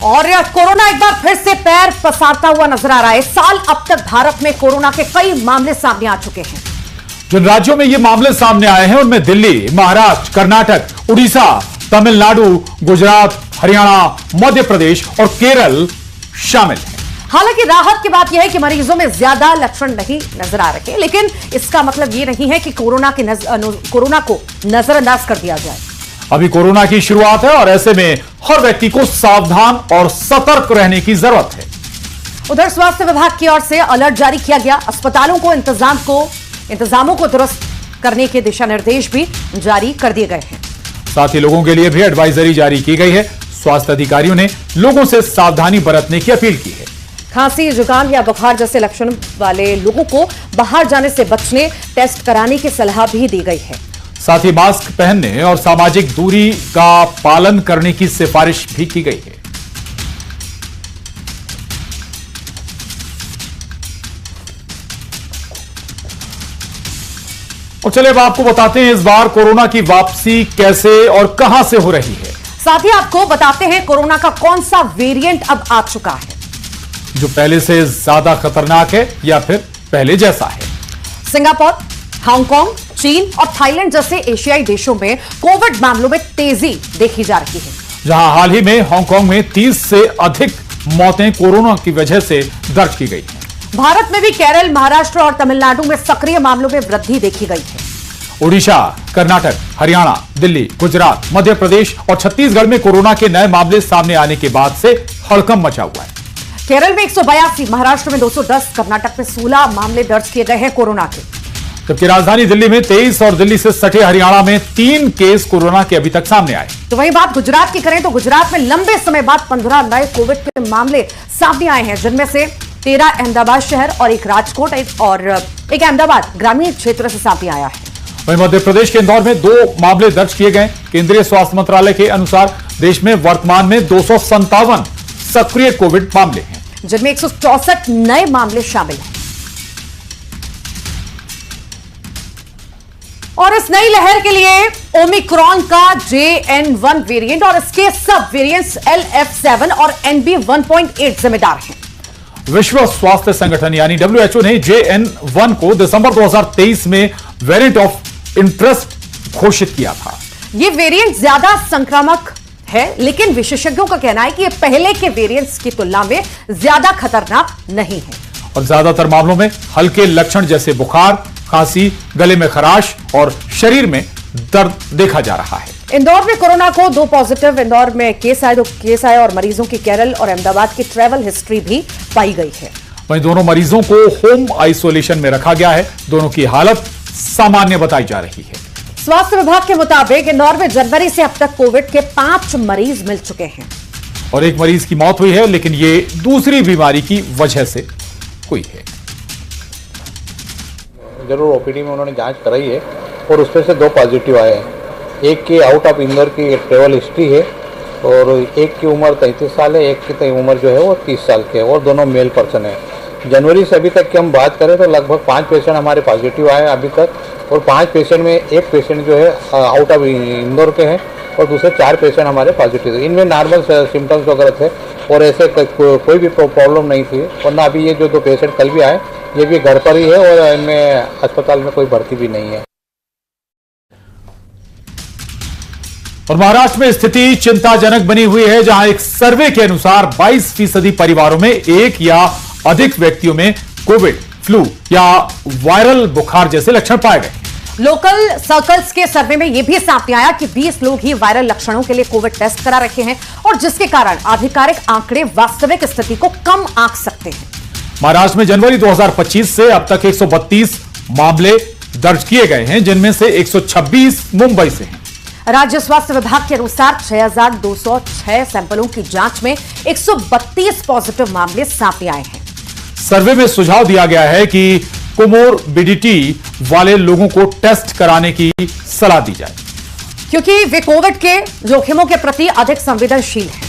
और कोरोना एक बार फिर से पैर पसारता हुआ नजर आ रहा है। इस साल अब तक भारत में कोरोना के कई मामले सामने आ चुके हैं। जिन राज्यों में ये मामले सामने आए हैं उनमें दिल्ली, महाराष्ट्र, कर्नाटक, उड़ीसा, तमिलनाडु, गुजरात, हरियाणा, मध्य प्रदेश और केरल शामिल हैं। हालांकि राहत की बात यह है कि मरीजों में ज्यादा लक्षण नहीं नजर आ रहे, लेकिन इसका मतलब ये नहीं है कि कोरोना को नजरअंदाज कर दिया जाए। अभी कोरोना की शुरुआत है और ऐसे में हर व्यक्ति को सावधान और सतर्क रहने की जरूरत है। उधर स्वास्थ्य विभाग की ओर से अलर्ट जारी किया गया। अस्पतालों को इंतजामों को दुरुस्त करने के दिशा निर्देश भी जारी कर दिए गए हैं। साथ ही लोगों के लिए भी एडवाइजरी जारी की गई है। स्वास्थ्य अधिकारियों ने लोगों से सावधानी बरतने की अपील की है। खांसी, जुकाम या बुखार जैसे लक्षण वाले लोगों को बाहर जाने से बचने, टेस्ट कराने की सलाह भी दी गई है। साथ ही मास्क पहनने और सामाजिक दूरी का पालन करने की सिफारिश भी की गई है। और चलिए अब आपको बताते हैं इस बार कोरोना की वापसी कैसे और कहां से हो रही है। साथ ही आपको बताते हैं कोरोना का कौन सा वेरिएंट अब आ चुका है, जो पहले से ज्यादा खतरनाक है या फिर पहले जैसा है। सिंगापुर, हांगकांग, चीन और थाईलैंड जैसे एशियाई देशों में कोविड मामलों में तेजी देखी जा रही है। जहां हाल ही में हांगकांग में 30 से अधिक मौतें कोरोना की वजह से दर्ज की गई हैं। भारत में भी केरल, महाराष्ट्र और तमिलनाडु में सक्रिय मामलों में वृद्धि देखी गई है। ओडिशा, कर्नाटक, हरियाणा, दिल्ली, गुजरात, मध्य प्रदेश और छत्तीसगढ़ में कोरोना के नए मामले सामने आने के बाद से हड़कंप मचा हुआ है। केरल में 182, महाराष्ट्र में 210, कर्नाटक में 16 मामले दर्ज किए गए हैं कोरोना के, जबकि राजधानी दिल्ली में 23 और दिल्ली से सटे हरियाणा में 3 केस कोरोना के अभी तक सामने आए। तो वहीं बात गुजरात की करें तो गुजरात में लंबे समय बाद 15 नए कोविड के मामले सामने आए हैं, जिनमें से 13 अहमदाबाद शहर और एक राजकोट और एक अहमदाबाद ग्रामीण क्षेत्र से सामने आया है। वहीं मध्य प्रदेश के इंदौर में 2 मामले दर्ज किए गए। केंद्रीय स्वास्थ्य मंत्रालय के अनुसार देश में वर्तमान में 257 सक्रिय कोविड मामले हैं, जिनमें 164 नए मामले शामिल हैं। और इस नई लहर के लिए ओमिक्रॉन का JN.1 वेरिएंट और इसके सब वेरिएंट्स LF7 और NB.1.8 जिम्मेदार हैं। विश्व स्वास्थ्य संगठन यानी WHO ने JN.1 को दिसंबर 2023 में वेरिएंट ऑफ इंटरेस्ट घोषित किया था। यह वेरिएंट ज्यादा संक्रामक है, लेकिन विशेषज्ञों का कहना है कि यह पहले के वेरिएंट्स की तुलना में ज्यादा खतरनाक नहीं है और ज्यादातर मामलों में हल्के लक्षण जैसे बुखार, खांसी, गले में खराश और शरीर में दर्द देखा जा रहा है। इंदौर में कोरोना को 2 पॉजिटिव इंदौर में केस आए और मरीजों की केरल और अहमदाबाद की ट्रैवल हिस्ट्री भी पाई गई है। वहीं दोनों मरीजों को होम आइसोलेशन में रखा गया है। दोनों की हालत सामान्य बताई जा रही है। स्वास्थ्य विभाग के मुताबिक इंदौर में जनवरी से अब तक कोविड के 5 मरीज मिल चुके हैं और एक मरीज की मौत हुई है, लेकिन ये दूसरी बीमारी की वजह से हुई है। जरूर ओपीडी में उन्होंने जांच कराई है और उसमें से 2 पॉजिटिव आए हैं। एक की आउट ऑफ इंदौर की ट्रेवल हिस्ट्री है और एक की उम्र 33 साल है, एक की उम्र जो है वो 30 साल की है और दोनों मेल पर्सन है। जनवरी से अभी तक की हम बात करें तो लगभग 5 पेशेंट हमारे पॉजिटिव आए अभी तक और 5 पेशेंट में एक पेशेंट जो है आउट ऑफ इंदौर के हैं और दूसरे 4 पेशेंट हमारे पॉजिटिव है। इनमें नॉर्मल सिम्टम्स वगैरह थे और ऐसे कोई भी प्रॉब्लम नहीं थी। वरना अभी ये जो 2 पेशेंट कल भी आए ये भी घर पर ही है और इनमें अस्पताल में कोई भर्ती भी नहीं है। और महाराष्ट्र में स्थिति चिंताजनक बनी हुई है, जहां एक सर्वे के अनुसार 22% परिवारों में एक या अधिक व्यक्तियों में कोविड, फ्लू या वायरल बुखार जैसे लक्षण पाए गए। लोकल सर्कल्स के सर्वे में यह भी सामने आया कि 20 लोग ही वायरल लक्षणों के लिए कोविड टेस्ट करा रखे हैं और जिसके कारण आधिकारिक आंकड़े वास्तविक स्थिति को कम आंक सकते हैं। महाराष्ट्र में जनवरी 2025 से अब तक 132 मामले दर्ज किए गए हैं, जिनमें से 126 मुंबई से हैं। राज्य स्वास्थ्य विभाग के अनुसार 6206 सैंपलों की जांच में 132 पॉजिटिव मामले सामने आए हैं। सर्वे में सुझाव दिया गया है कि कोमोर्बिडिटी वाले लोगों को टेस्ट कराने की सलाह दी जाए, क्योंकि वे कोविड के जोखिमों के प्रति अधिक संवेदनशील हैं।